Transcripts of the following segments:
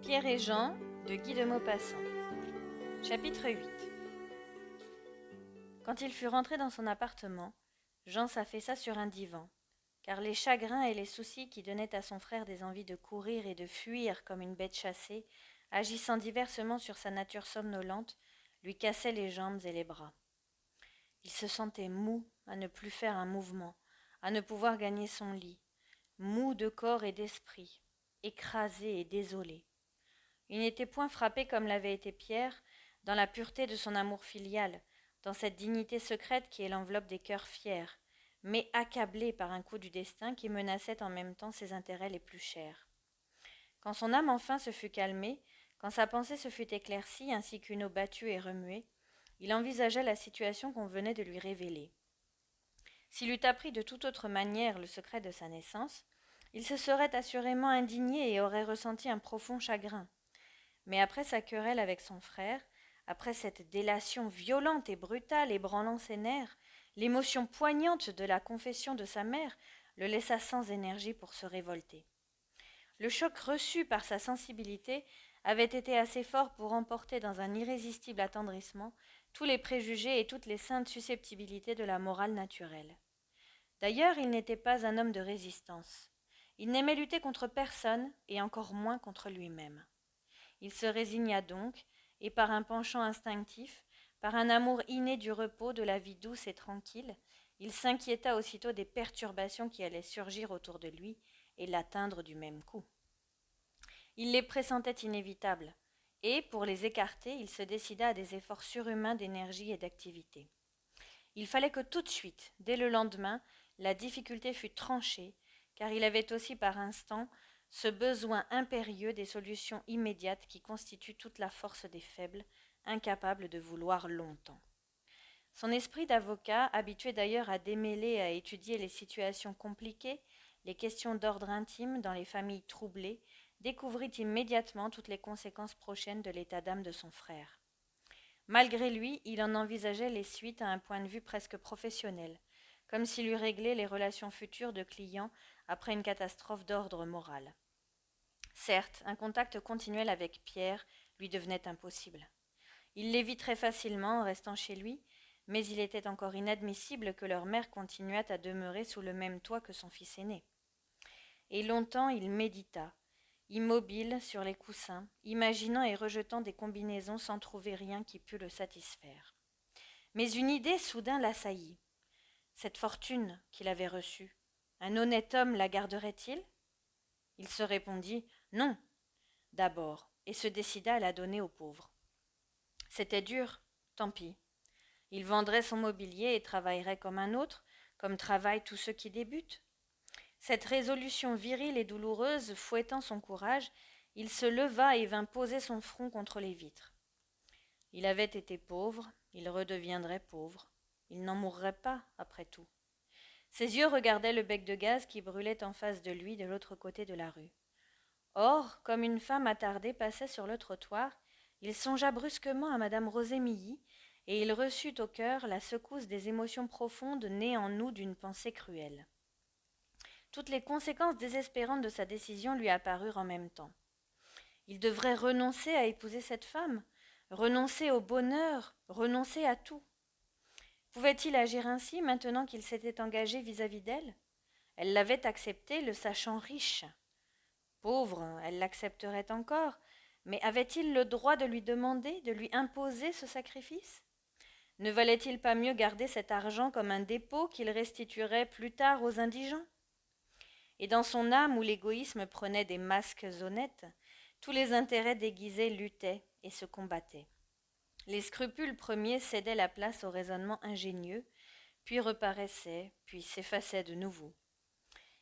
Pierre et Jean de Guy de Maupassant. Chapitre 8. Quand il fut rentré dans son appartement, Jean s'affaissa sur un divan, car les chagrins et les soucis qui donnaient à son frère des envies de courir et de fuir comme une bête chassée, agissant diversement sur sa nature somnolente, lui cassaient les jambes et les bras. Il se sentait mou à ne plus faire un mouvement, à ne pouvoir gagner son lit, mou de corps et d'esprit, écrasé et désolé. Il n'était point frappé comme l'avait été Pierre, dans la pureté de son amour filial, dans cette dignité secrète qui est l'enveloppe des cœurs fiers, mais accablé par un coup du destin qui menaçait en même temps ses intérêts les plus chers. Quand son âme enfin se fut calmée, quand sa pensée se fut éclaircie ainsi qu'une eau battue et remuée, il envisageait la situation qu'on venait de lui révéler. S'il eût appris de toute autre manière le secret de sa naissance, il se serait assurément indigné et aurait ressenti un profond chagrin. Mais après sa querelle avec son frère, après cette délation violente et brutale ébranlant ses nerfs, l'émotion poignante de la confession de sa mère le laissa sans énergie pour se révolter. Le choc reçu par sa sensibilité avait été assez fort pour emporter dans un irrésistible attendrissement tous les préjugés et toutes les saintes susceptibilités de la morale naturelle. D'ailleurs, il n'était pas un homme de résistance. Il n'aimait lutter contre personne et encore moins contre lui-même. Il se résigna donc, et par un penchant instinctif, par un amour inné du repos, de la vie douce et tranquille, il s'inquiéta aussitôt des perturbations qui allaient surgir autour de lui et l'atteindre du même coup. Il les pressentait inévitables, et, pour les écarter, il se décida à des efforts surhumains d'énergie et d'activité. Il fallait que tout de suite, dès le lendemain, la difficulté fût tranchée, car il avait aussi par instant ce besoin impérieux des solutions immédiates qui constituent toute la force des faibles, incapables de vouloir longtemps. Son esprit d'avocat, habitué d'ailleurs à démêler et à étudier les situations compliquées, les questions d'ordre intime dans les familles troublées, découvrit immédiatement toutes les conséquences prochaines de l'état d'âme de son frère. Malgré lui, il en envisageait les suites à un point de vue presque professionnel, comme s'il eût réglé les relations futures de clients après une catastrophe d'ordre moral. Certes, un contact continuel avec Pierre lui devenait impossible. Il l'éviterait facilement en restant chez lui, mais il était encore inadmissible que leur mère continuât à demeurer sous le même toit que son fils aîné. Et longtemps il médita, immobile sur les coussins, imaginant et rejetant des combinaisons sans trouver rien qui pût le satisfaire. Mais une idée soudain l'assaillit. Cette fortune qu'il avait reçue, un honnête homme la garderait-il ? Il se répondit « non » d'abord, et se décida à la donner aux pauvres. C'était dur, tant pis. Il vendrait son mobilier et travaillerait comme un autre, comme travaillent tous ceux qui débutent. Cette résolution virile et douloureuse fouettant son courage, il se leva et vint poser son front contre les vitres. Il avait été pauvre, il redeviendrait pauvre. Il n'en mourrait pas, après tout. Ses yeux regardaient le bec de gaz qui brûlait en face de lui de l'autre côté de la rue. Or, comme une femme attardée passait sur le trottoir, il songea brusquement à madame Rosémilly, et il reçut au cœur la secousse des émotions profondes nées en nous d'une pensée cruelle. Toutes les conséquences désespérantes de sa décision lui apparurent en même temps. Il devrait renoncer à épouser cette femme, renoncer au bonheur, renoncer à tout. Pouvait-il agir ainsi maintenant qu'il s'était engagé vis-à-vis d'elle ? Elle l'avait accepté, le sachant riche. Pauvre, elle l'accepterait encore, mais avait-il le droit de lui demander, de lui imposer ce sacrifice ? Ne valait-il pas mieux garder cet argent comme un dépôt qu'il restituerait plus tard aux indigents ? Et dans son âme où l'égoïsme prenait des masques honnêtes, tous les intérêts déguisés luttaient et se combattaient. Les scrupules premiers cédaient la place au raisonnement ingénieux, puis reparaissaient, puis s'effaçaient de nouveau.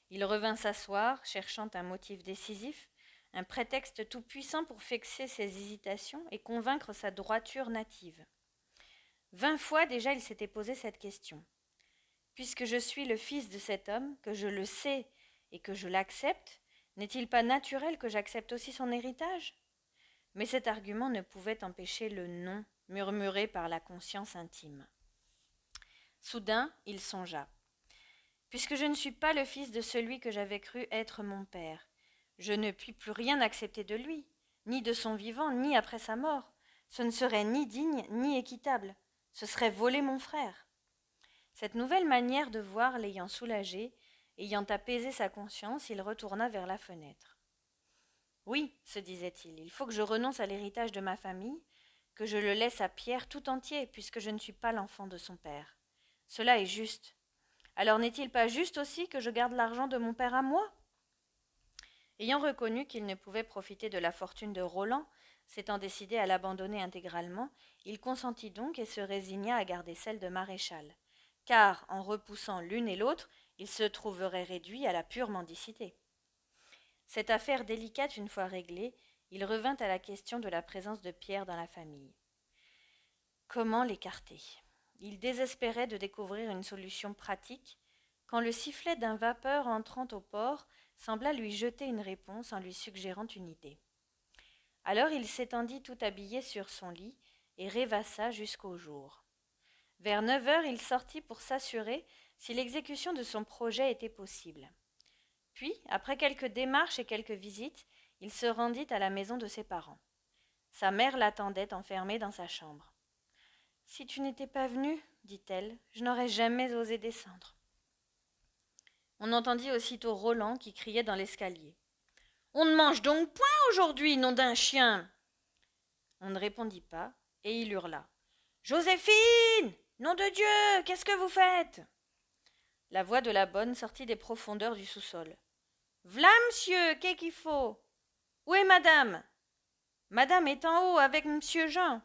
Il revint s'asseoir, cherchant un motif décisif, un prétexte tout-puissant pour fixer ses hésitations et convaincre sa droiture native. 20 fois déjà il s'était posé cette question. Puisque je suis le fils de cet homme, que je le sais et que je l'accepte, n'est-il pas naturel que j'accepte aussi son héritage ? Mais cet argument ne pouvait empêcher le non murmuré par la conscience intime. Soudain, il songea. Puisque je ne suis pas le fils de celui que j'avais cru être mon père, je ne puis plus rien accepter de lui, ni de son vivant, ni après sa mort. Ce ne serait ni digne, ni équitable. Ce serait voler mon frère. Cette nouvelle manière de voir l'ayant soulagé, ayant apaisé sa conscience, il retourna vers la fenêtre. Oui, se disait-il, il faut que je renonce à l'héritage de ma famille, que je le laisse à Pierre tout entier, puisque je ne suis pas l'enfant de son père. Cela est juste. Alors n'est-il pas juste aussi que je garde l'argent de mon père à moi ? Ayant reconnu qu'il ne pouvait profiter de la fortune de Roland, s'étant décidé à l'abandonner intégralement, il consentit donc et se résigna à garder celle de Maréchal, car, en repoussant l'une et l'autre, il se trouverait réduit à la pure mendicité. Cette affaire délicate une fois réglée, il revint à la question de la présence de Pierre dans la famille. Comment l'écarter ? Il désespérait de découvrir une solution pratique, quand le sifflet d'un vapeur entrant au port sembla lui jeter une réponse en lui suggérant une idée. Alors il s'étendit tout habillé sur son lit et rêvassa jusqu'au jour. Vers 9 heures, il sortit pour s'assurer si l'exécution de son projet était possible. Puis, après quelques démarches et quelques visites, il se rendit à la maison de ses parents. Sa mère l'attendait enfermée dans sa chambre. « Si tu n'étais pas venu, dit-elle, je n'aurais jamais osé descendre. » On entendit aussitôt Roland qui criait dans l'escalier. « On ne mange donc point aujourd'hui, nom d'un chien !» On ne répondit pas, et il hurla. « Joséphine ! Nom de Dieu, qu'est-ce que vous faites ?» La voix de la bonne sortit des profondeurs du sous-sol. « V'là, monsieur, qu'est-ce qu'il faut ? Où est madame ? Madame est en haut avec monsieur Jean. »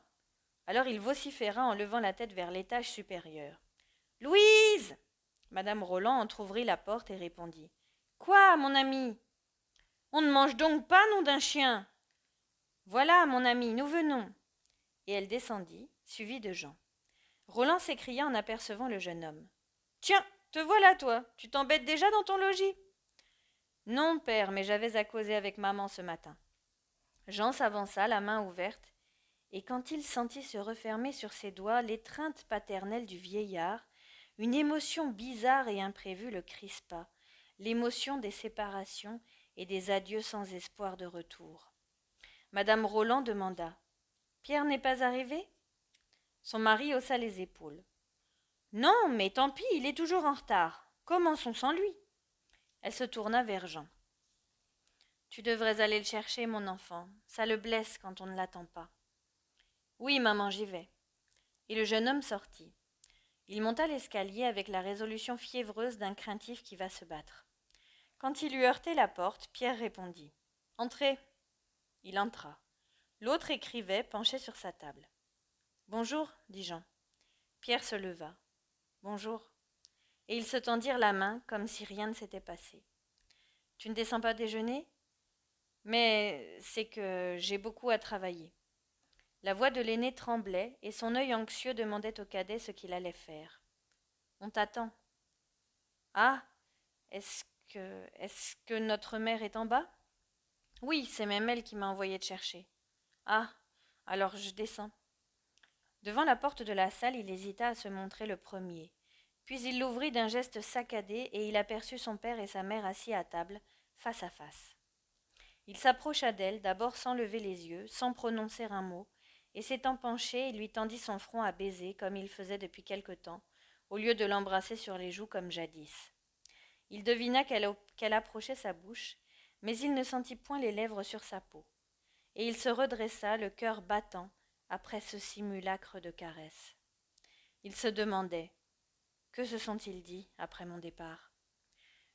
Alors il vociféra en levant la tête vers l'étage supérieur. « Louise !» Madame Roland entr'ouvrit la porte et répondit. « Quoi, mon ami ? On ne mange donc pas, nom d'un chien !»« Voilà, mon ami, nous venons. » Et elle descendit, suivie de Jean. Roland s'écria en apercevant le jeune homme. « Tiens, te voilà, toi, tu t'embêtes déjà dans ton logis ?»« Non, père, mais j'avais à causer avec maman ce matin. » Jean s'avança, la main ouverte, et quand il sentit se refermer sur ses doigts l'étreinte paternelle du vieillard, une émotion bizarre et imprévue le crispa, l'émotion des séparations et des adieux sans espoir de retour. Madame Roland demanda. « Pierre n'est pas arrivé ?» Son mari haussa les épaules. « Non, mais tant pis, il est toujours en retard. Commençons sans lui. » Elle se tourna vers Jean. « Tu devrais aller le chercher, mon enfant. Ça le blesse quand on ne l'attend pas. »« Oui, maman, j'y vais. » Et le jeune homme sortit. Il monta l'escalier avec la résolution fiévreuse d'un craintif qui va se battre. Quand il eut heurté la porte, Pierre répondit. « Entrez. » Il entra. L'autre écrivait, penché sur sa table. « Bonjour, dit Jean. » Pierre se leva. « Bonjour. » Et ils se tendirent la main comme si rien ne s'était passé. « Tu ne descends pas déjeuner ? Mais c'est que j'ai beaucoup à travailler. » La voix de l'aîné tremblait et son œil anxieux demandait au cadet ce qu'il allait faire. « On t'attend. »« Ah, est-ce que notre mère est en bas ? » ?»« Oui, c'est même elle qui m'a envoyé te chercher. »« Ah, alors je descends. » Devant la porte de la salle, il hésita à se montrer le premier. Puis il l'ouvrit d'un geste saccadé et il aperçut son père et sa mère assis à table, face à face. Il s'approcha d'elle, d'abord sans lever les yeux, sans prononcer un mot, et s'étant penché, il lui tendit son front à baiser, comme il faisait depuis quelque temps, au lieu de l'embrasser sur les joues comme jadis. Il devina qu'elle approchait sa bouche, mais il ne sentit point les lèvres sur sa peau. Et il se redressa, le cœur battant, après ce simulacre de caresse. Il se demandait « Que se sont-ils dit après mon départ ?»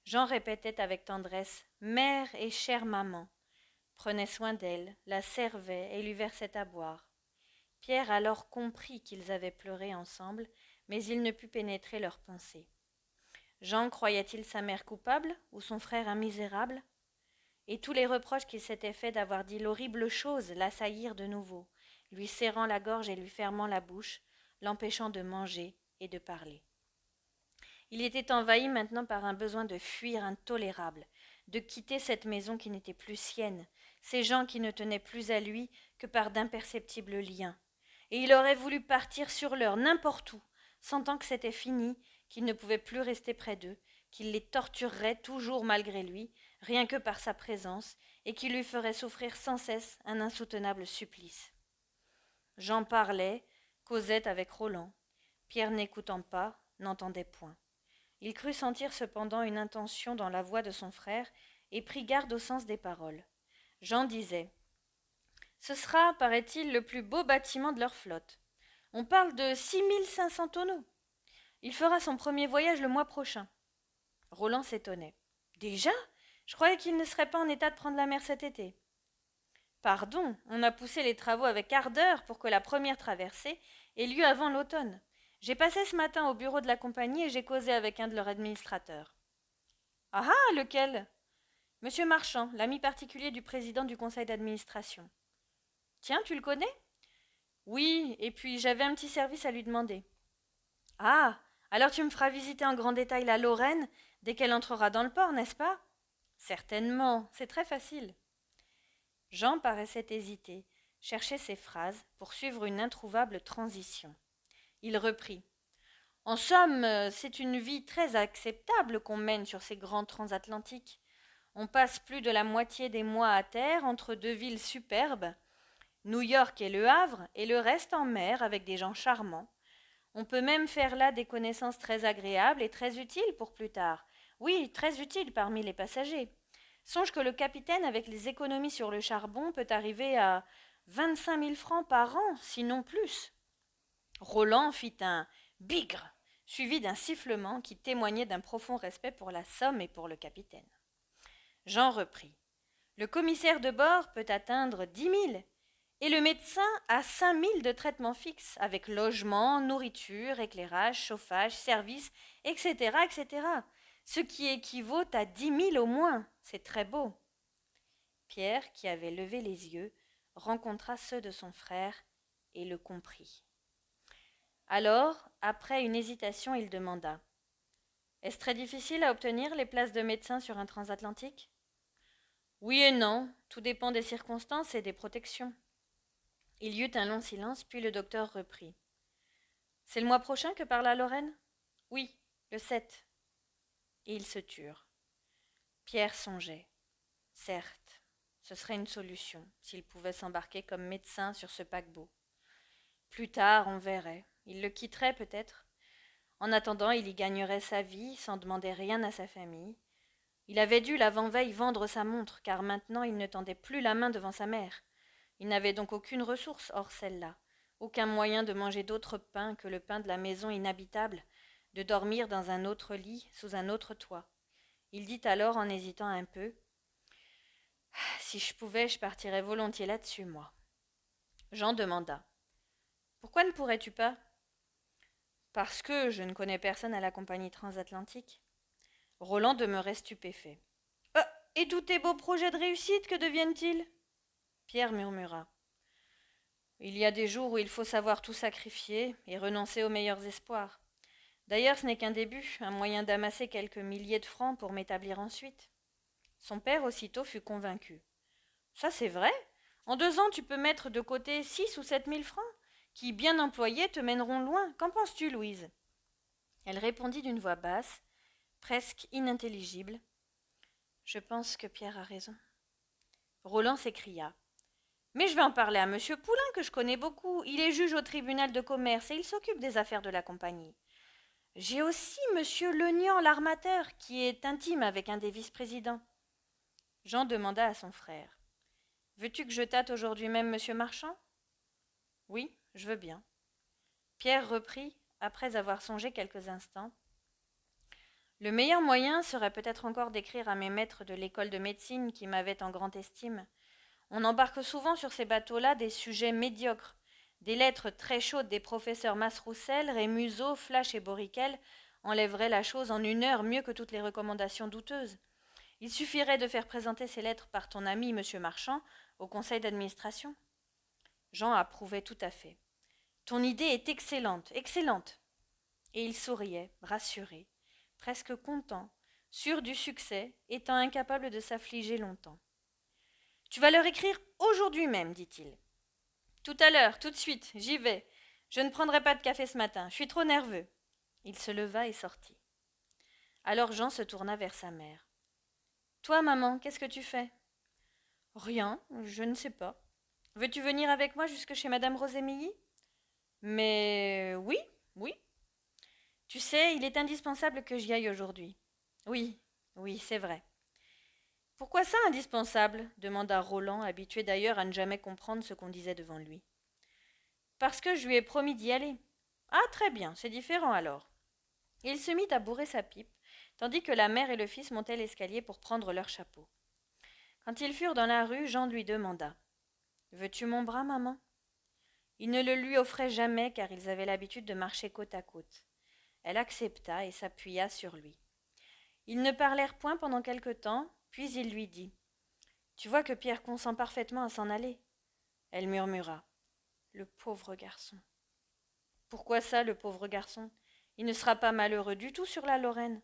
Jean répétait avec tendresse « Mère et chère maman », prenait soin d'elle, la servait et lui versait à boire. Pierre alors comprit qu'ils avaient pleuré ensemble, mais il ne put pénétrer leurs pensées. Jean croyait-il sa mère coupable ou son frère un misérable ? Et tous les reproches qu'il s'était faits d'avoir dit l'horrible chose l'assaillirent de nouveau, lui serrant la gorge et lui fermant la bouche, l'empêchant de manger et de parler. Il était envahi maintenant par un besoin de fuir intolérable, de quitter cette maison qui n'était plus sienne, ces gens qui ne tenaient plus à lui que par d'imperceptibles liens. Et il aurait voulu partir sur l'heure, n'importe où, sentant que c'était fini, qu'il ne pouvait plus rester près d'eux, qu'il les torturerait toujours malgré lui, rien que par sa présence, et qui lui ferait souffrir sans cesse un insoutenable supplice. Jean parlait, causait avec Roland. Pierre, n'écoutant pas, n'entendait point. Il crut sentir cependant une intention dans la voix de son frère, et prit garde au sens des paroles. Jean disait: ce sera, paraît-il, le plus beau bâtiment de leur flotte. On parle de 6500 tonneaux. Il fera son premier voyage le mois prochain. Roland s'étonnait. Déjà? Je croyais qu'il ne serait pas en état de prendre la mer cet été. Pardon, on a poussé les travaux avec ardeur pour que la première traversée ait lieu avant l'automne. J'ai passé ce matin au bureau de la compagnie et j'ai causé avec un de leurs administrateurs. Ah ah, lequel? Monsieur Marchand, l'ami particulier du président du conseil d'administration. Tiens, tu le connais? Oui, et puis j'avais un petit service à lui demander. Ah, alors tu me feras visiter en grand détail la Lorraine dès qu'elle entrera dans le port, n'est-ce pas? Certainement, c'est très facile. Jean paraissait hésiter, cherchait ses phrases pour suivre une introuvable transition. Il reprit. En somme, c'est une vie très acceptable qu'on mène sur ces grands transatlantiques. On passe plus de la moitié des mois à terre entre deux villes superbes, New York et Le Havre, et le reste en mer avec des gens charmants. On peut même faire là des connaissances très agréables et très utiles pour plus tard. Oui, très utiles parmi les passagers. Songe que le capitaine, avec les économies sur le charbon, peut arriver à 25 000 francs par an, sinon plus. Roland fit un bigre, suivi d'un sifflement qui témoignait d'un profond respect pour la somme et pour le capitaine. Jean reprit. Le commissaire de bord peut atteindre 10 000, et le médecin a 5 000 de traitement fixe, avec logement, nourriture, éclairage, chauffage, service, etc., etc., ce qui équivaut à 10 000 au moins. C'est très beau. Pierre, qui avait levé les yeux, rencontra ceux de son frère et le comprit. Alors, après une hésitation, il demanda: est-ce très difficile à obtenir les places de médecin sur un transatlantique? Oui et non, tout dépend des circonstances et des protections. Il y eut un long silence, puis le docteur reprit. C'est le mois prochain que parla Lorraine? Oui, le 7. Et ils se turent. Pierre songeait. Certes, ce serait une solution, s'il pouvait s'embarquer comme médecin sur ce paquebot. Plus tard, on verrait. Il le quitterait peut-être. En attendant, il y gagnerait sa vie, sans demander rien à sa famille. Il avait dû l'avant-veille vendre sa montre, car maintenant il ne tendait plus la main devant sa mère. Il n'avait donc aucune ressource hors celle-là, aucun moyen de manger d'autre pain que le pain de la maison inhabitable, de dormir dans un autre lit, sous un autre toit. Il dit alors, en hésitant un peu: si je pouvais, je partirais volontiers là-dessus, moi. Jean demanda: pourquoi ne pourrais-tu pas? Parce que je ne connais personne à la compagnie transatlantique. Roland demeurait stupéfait. Et tous tes beaux projets de réussite, que deviennent-ils? Pierre murmura. Il y a des jours où il faut savoir tout sacrifier et renoncer aux meilleurs espoirs. D'ailleurs, ce n'est qu'un début, un moyen d'amasser quelques milliers de francs pour m'établir ensuite. Son père aussitôt fut convaincu. Ça, c'est vrai? En 2 ans, tu peux mettre de côté 6 ou 7 000 francs, qui, bien employés, te mèneront loin. Qu'en penses-tu, Louise? Elle répondit d'une voix basse, presque inintelligible. Je pense que Pierre a raison. Roland s'écria. Mais je vais en parler à monsieur Poulain, que je connais beaucoup. Il est juge au tribunal de commerce et il s'occupe des affaires de la compagnie. J'ai aussi monsieur Lenian, l'armateur, qui est intime avec un des vice-présidents. Jean demanda à son frère. Veux-tu que je tâte aujourd'hui même monsieur Marchand? Oui, je veux bien. Pierre reprit, après avoir songé quelques instants. Le meilleur moyen serait peut-être encore d'écrire à mes maîtres de l'école de médecine qui m'avaient en grande estime. On embarque souvent sur ces bateaux-là des sujets médiocres. Des lettres très chaudes des professeurs Masroussel, Rémusot, Flash et Boriquel enlèveraient la chose en 1 heure mieux que toutes les recommandations douteuses. Il suffirait de faire présenter ces lettres par ton ami monsieur Marchand au conseil d'administration. Jean approuvait tout à fait. Ton idée est excellente, excellente. Et il souriait, rassuré, presque content, sûr du succès, étant incapable de s'affliger longtemps. Tu vas leur écrire aujourd'hui même, dit-il. Tout à l'heure, tout de suite, j'y vais. Je ne prendrai pas de café ce matin, je suis trop nerveux. Il se leva et sortit. Alors Jean se tourna vers sa mère. Toi, maman, qu'est-ce que tu fais? Rien, je ne sais pas. Veux-tu venir avec moi jusque chez madame Rosémilly? Mais oui, oui. Tu sais, il est indispensable que j'y aille aujourd'hui. Oui, oui, c'est vrai. Pourquoi ça indispensable? Demanda Roland, habitué d'ailleurs à ne jamais comprendre ce qu'on disait devant lui. Parce que je lui ai promis d'y aller. Ah, très bien, c'est différent alors. Il se mit à bourrer sa pipe, tandis que la mère et le fils montaient l'escalier pour prendre leurs chapeaux. Quand ils furent dans la rue, Jean lui demanda: Veux-tu mon bras, maman? Il ne le lui offrait jamais car ils avaient l'habitude de marcher côte à côte. Elle accepta et s'appuya sur lui. Ils ne parlèrent point pendant quelque temps, puis il lui dit: Tu vois que Pierre consent parfaitement à s'en aller. Elle murmura: Le pauvre garçon. Pourquoi ça, le pauvre garçon? Il ne sera pas malheureux du tout sur la Lorraine.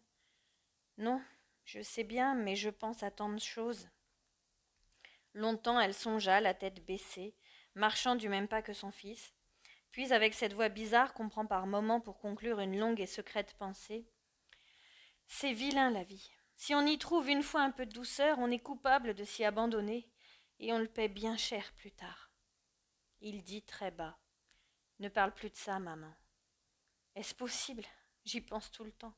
Non, je sais bien, mais je pense à tant de choses. Longtemps elle songea, la tête baissée, marchant du même pas que son fils, puis avec cette voix bizarre qu'on prend par moments pour conclure une longue et secrète pensée: C'est vilain la vie. Si on y trouve une fois un peu de douceur, on est coupable de s'y abandonner, et on le paie bien cher plus tard. Il dit très bas: Ne parle plus de ça, maman. Est-ce possible? J'y pense tout le temps.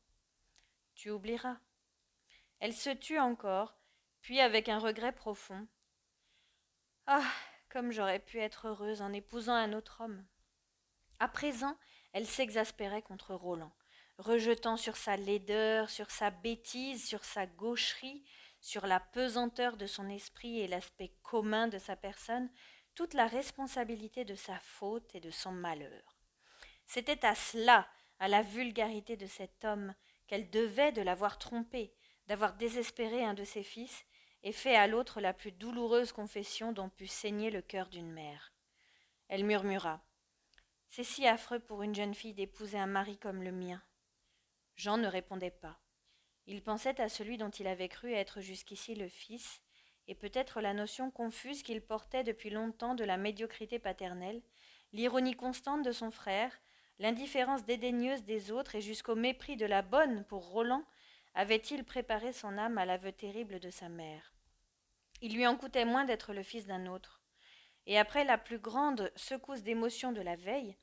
Tu oublieras. Elle se tut encore, puis avec un regret profond: Ah, comme j'aurais pu être heureuse en épousant un autre homme. À présent, elle s'exaspérait contre Roland, rejetant sur sa laideur, sur sa bêtise, sur sa gaucherie, sur la pesanteur de son esprit et l'aspect commun de sa personne, toute la responsabilité de sa faute et de son malheur. C'était à cela, à la vulgarité de cet homme, qu'elle devait de l'avoir trompé, d'avoir désespéré un de ses fils, et fait à l'autre la plus douloureuse confession dont pût saigner le cœur d'une mère. Elle murmura: C'est si affreux pour une jeune fille d'épouser un mari comme le mien. Jean ne répondait pas. Il pensait à celui dont il avait cru être jusqu'ici le fils, et peut-être la notion confuse qu'il portait depuis longtemps de la médiocrité paternelle, l'ironie constante de son frère, l'indifférence dédaigneuse des autres et jusqu'au mépris de la bonne pour Roland, avait-il préparé son âme à l'aveu terrible de sa mère. Il lui en coûtait moins d'être le fils d'un autre. Et après la plus grande secousse d'émotion de la veille,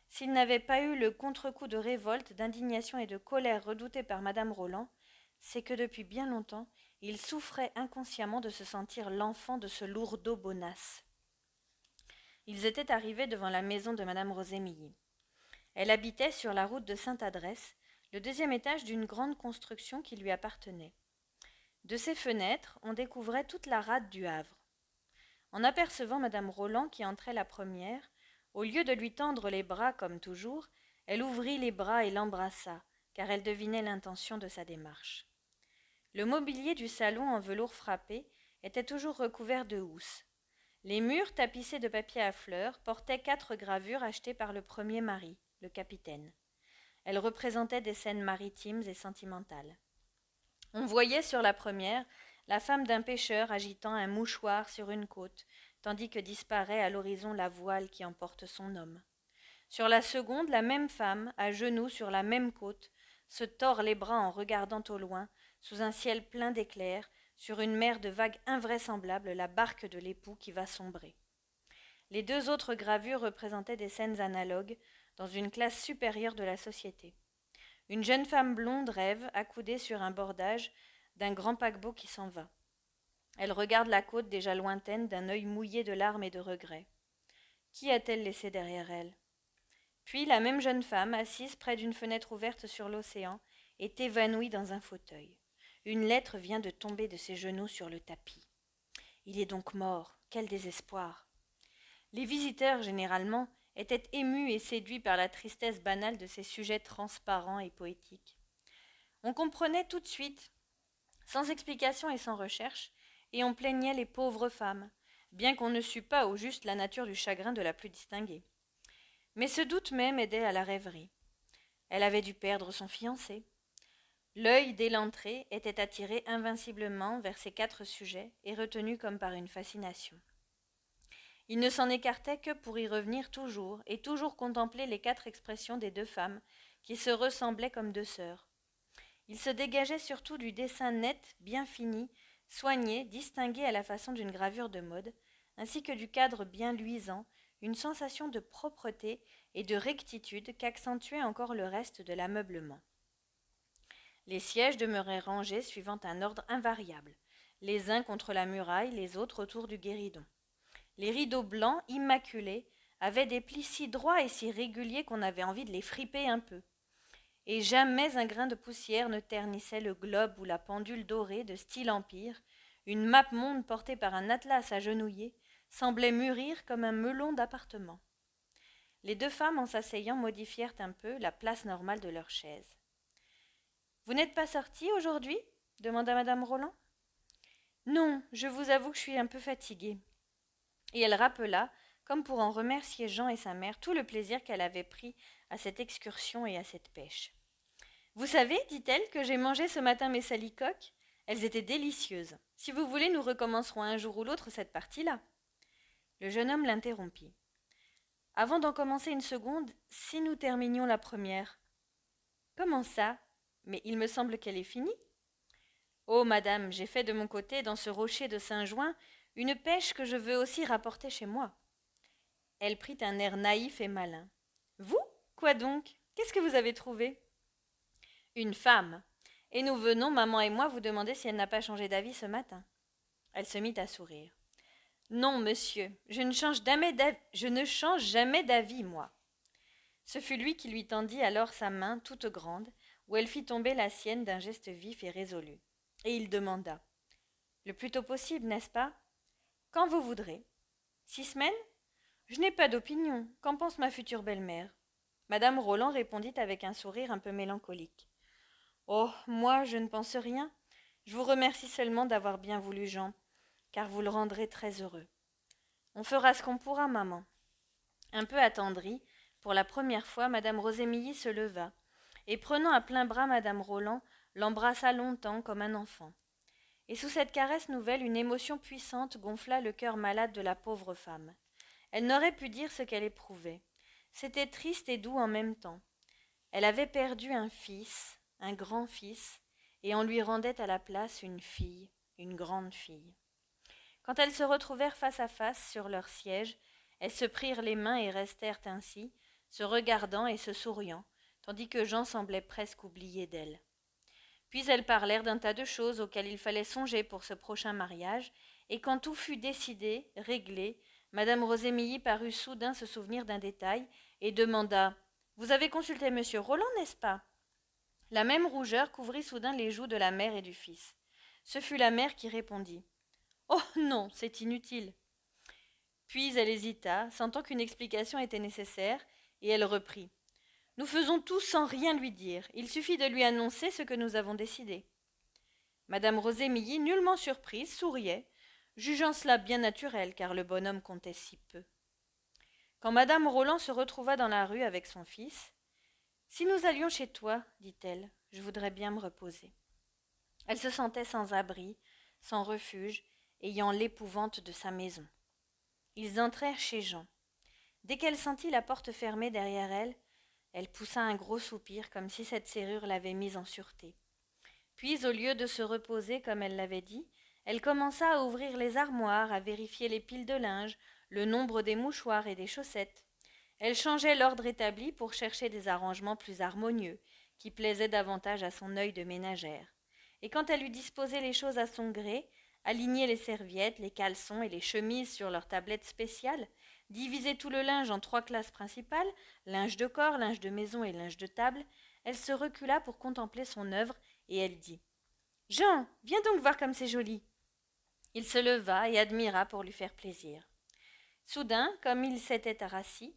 s'il n'avait pas eu le contre-coup de révolte, d'indignation et de colère redouté par madame Roland, c'est que depuis bien longtemps, il souffrait inconsciemment de se sentir l'enfant de ce lourdeau bonasse. Ils étaient arrivés devant la maison de madame Rosémilly. Elle habitait sur la route de Sainte-Adresse, le deuxième étage d'une grande construction qui lui appartenait. De ses fenêtres, on découvrait toute la rade du Havre. En apercevant madame Roland qui entrait la première, au lieu de lui tendre les bras comme toujours, elle ouvrit les bras et l'embrassa, car elle devinait l'intention de sa démarche. Le mobilier du salon en velours frappé était toujours recouvert de housses. Les murs tapissés de papier à fleurs portaient 4 gravures achetées par le premier mari, le capitaine. Elles représentaient des scènes maritimes et sentimentales. On voyait sur la première la femme d'un pêcheur agitant un mouchoir sur une côte, tandis que disparaît à l'horizon la voile qui emporte son homme. Sur la seconde, la même femme, à genoux sur la même côte, se tord les bras en regardant au loin, sous un ciel plein d'éclairs, sur une mer de vagues invraisemblables, la barque de l'époux qui va sombrer. Les 2 autres gravures représentaient des scènes analogues, dans une classe supérieure de la société. Une jeune femme blonde rêve, accoudée sur un bordage, d'un grand paquebot qui s'en va. Elle regarde la côte déjà lointaine d'un œil mouillé de larmes et de regrets. Qui a-t-elle laissé derrière elle? Puis la même jeune femme, assise près d'une fenêtre ouverte sur l'océan, est évanouie dans un fauteuil. Une lettre vient de tomber de ses genoux sur le tapis. Il est donc mort. Quel désespoir! Les visiteurs, généralement, étaient émus et séduits par la tristesse banale de ces sujets transparents et poétiques. On comprenait tout de suite, sans explication et sans recherche, et on plaignait les pauvres femmes, bien qu'on ne sût pas au juste la nature du chagrin de la plus distinguée. Mais ce doute même aidait à la rêverie. Elle avait dû perdre son fiancé. L'œil, dès l'entrée, était attiré invinciblement vers ces 4 sujets et retenu comme par une fascination. Il ne s'en écartait que pour y revenir toujours, et toujours contempler les 4 expressions des 2 femmes, qui se ressemblaient comme 2 sœurs. Il se dégageait surtout du dessin net, bien fini, soigné, distingué à la façon d'une gravure de mode, ainsi que du cadre bien luisant, une sensation de propreté et de rectitude qu'accentuait encore le reste de l'ameublement. Les sièges demeuraient rangés suivant un ordre invariable, les uns contre la muraille, les autres autour du guéridon. Les rideaux blancs, immaculés, avaient des plis si droits et si réguliers qu'on avait envie de les friper un peu. Et jamais un grain de poussière ne ternissait le globe ou la pendule dorée de style empire, une map-monde portée par un atlas agenouillé, semblait mûrir comme un melon d'appartement. Les deux femmes, en s'asseyant, modifièrent un peu la place normale de leurs chaises. « Vous n'êtes pas sortie aujourd'hui » demanda madame Roland. « Non, je vous avoue que je suis un peu fatiguée. » Et elle rappela, comme pour en remercier Jean et sa mère, tout le plaisir qu'elle avait pris à cette excursion et à cette pêche. « Vous savez, dit-elle, que j'ai mangé ce matin mes salicoques ? Elles étaient délicieuses. Si vous voulez, nous recommencerons un jour ou l'autre cette partie-là. » Le jeune homme l'interrompit. « Avant d'en commencer une seconde, si nous terminions la première. »« Comment ça ? Mais il me semble qu'elle est finie. »« Oh, madame, j'ai fait de mon côté, dans ce rocher de Saint-Jouin, une pêche que je veux aussi rapporter chez moi. » Elle prit un air naïf et malin. « Vous ? Quoi donc ? Qu'est-ce que vous avez trouvé ? » ?»« Une femme. Et nous venons, maman et moi, vous demander si elle n'a pas changé d'avis ce matin. » Elle se mit à sourire. « Non, monsieur, je ne change jamais d'avis, moi. » Ce fut lui qui lui tendit alors sa main toute grande, où elle fit tomber la sienne d'un geste vif et résolu. Et il demanda. « Le plus tôt possible, n'est-ce pas ? Quand vous voudrez. 6 semaines ? Je n'ai pas d'opinion. Qu'en pense ma future belle-mère ? » Madame Roland répondit avec un sourire un peu mélancolique. « Oh, moi, je ne pense rien. Je vous remercie seulement d'avoir bien voulu Jean, car vous le rendrez très heureux. On fera ce qu'on pourra, maman. » Un peu attendrie, pour la première fois, madame Rosémilly se leva, et prenant à plein bras madame Roland, l'embrassa longtemps comme un enfant. Et sous cette caresse nouvelle, une émotion puissante gonfla le cœur malade de la pauvre femme. Elle n'aurait pu dire ce qu'elle éprouvait. C'était triste et doux en même temps. Elle avait perdu un fils, un grand-fils, et on lui rendait à la place une fille, une grande fille. Quand elles se retrouvèrent face à face sur leur siège, elles se prirent les mains et restèrent ainsi, se regardant et se souriant, tandis que Jean semblait presque oublier d'elle. Puis elles parlèrent d'un tas de choses auxquelles il fallait songer pour ce prochain mariage, et quand tout fut décidé, réglé, madame Rosémilly parut soudain se souvenir d'un détail et demanda « Vous avez consulté monsieur Roland, n'est-ce pas ?» La même rougeur couvrit soudain les joues de la mère et du fils. Ce fut la mère qui répondit « Oh non, c'est inutile. » Puis elle hésita, sentant qu'une explication était nécessaire, et elle reprit. « Nous faisons tout sans rien lui dire. Il suffit de lui annoncer ce que nous avons décidé. » Madame Rosémilly, nullement surprise, souriait, jugeant cela bien naturel, car le bonhomme comptait si peu. Quand madame Roland se retrouva dans la rue avec son fils, « Si nous allions chez toi, dit-elle, je voudrais bien me reposer. » Elle se sentait sans abri, sans refuge, ayant l'épouvante de sa maison. Ils entrèrent chez Jean. Dès qu'elle sentit la porte fermée derrière elle, elle poussa un gros soupir comme si cette serrure l'avait mise en sûreté. Puis, au lieu de se reposer comme elle l'avait dit, elle commença à ouvrir les armoires, à vérifier les piles de linge, le nombre des mouchoirs et des chaussettes. Elle changeait l'ordre établi pour chercher des arrangements plus harmonieux, qui plaisaient davantage à son œil de ménagère. Et quand elle eut disposé les choses à son gré, aligné les serviettes, les caleçons et les chemises sur leur tablette spéciale, divisé tout le linge en 3 classes principales, linge de corps, linge de maison et linge de table, elle se recula pour contempler son œuvre et elle dit « Jean, viens donc voir comme c'est joli !» Il se leva et admira pour lui faire plaisir. Soudain, comme il s'était rassis,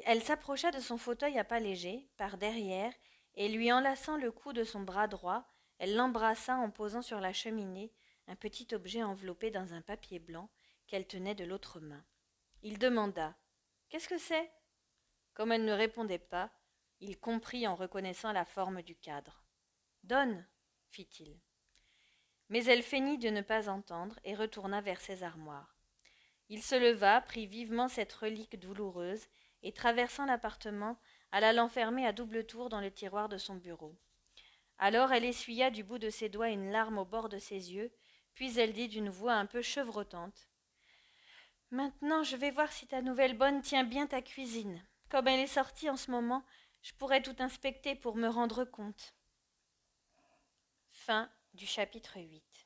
elle s'approcha de son fauteuil à pas légers, par derrière, et lui enlaçant le cou de son bras droit, elle l'embrassa en posant sur la cheminée un petit objet enveloppé dans un papier blanc qu'elle tenait de l'autre main. Il demanda « Qu'est-ce que c'est ?» Comme elle ne répondait pas, il comprit en reconnaissant la forme du cadre. « Donne !» fit-il. Mais elle feignit de ne pas entendre et retourna vers ses armoires. Il se leva, prit vivement cette relique douloureuse et, traversant l'appartement, alla l'enfermer à double tour dans le tiroir de son bureau. Alors elle essuya du bout de ses doigts une larme au bord de ses yeux, Puis elle dit d'une voix un peu chevrotante. Maintenant, je vais voir si ta nouvelle bonne tient bien ta cuisine. Comme elle est sortie en ce moment, je pourrais tout inspecter pour me rendre compte. Fin du chapitre 8.